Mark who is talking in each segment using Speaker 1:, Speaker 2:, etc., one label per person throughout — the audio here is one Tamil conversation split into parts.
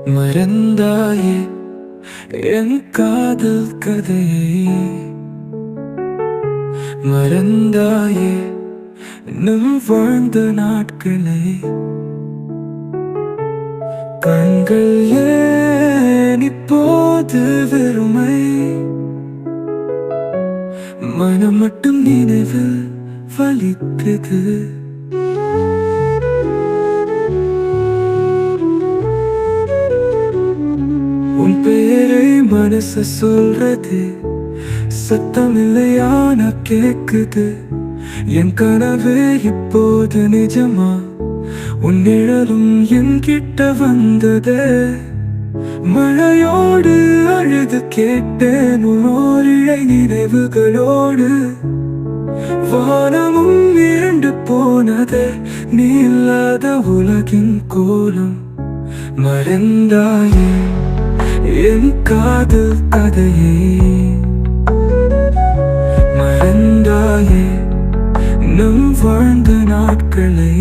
Speaker 1: மறந்தாயே என் காதல் கதையை, மறந்தாயே நம் வாழ்ந்த நாட்களை. கண்கள் ஏன் இப்போது வெறுமை, மனம் மட்டும் நினைவில் வலித்தது. உன் பேரை மனசு சொல்றது, சத்தம் இல்லையான கேக்குது. என் கனவு இப்போது நிஜமா, உன் நிழலும் என் கிட்ட வந்தது. மழையோடு அழுது கேட்டேன் உன்னோரிழை நினைவுகளோடு. வானமும் இரண்டு போனது, நீ இல்லாத உலகின் கோலம். மறந்தாயே என் காதல் கதையை, மறந்தாயே நம் வாழ்ந்த நாட்களை.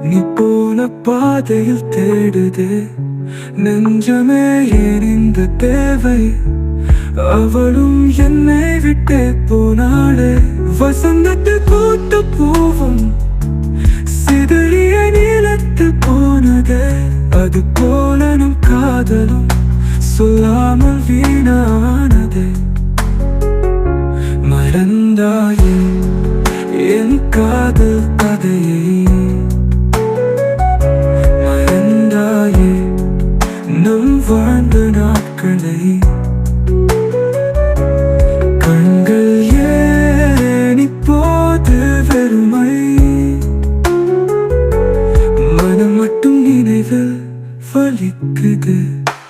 Speaker 1: நீ போன பாதையில் தேடுது நெஞ்சமே ஏன் இந்த தேவை. அவளும் என்னை விட்டே போனாளே. வசந்தத்து பூத்த பூவும் சிதறிய நீளத்து போனது. அது போல நம் காதலும் சொல்லாமல் வீணானது.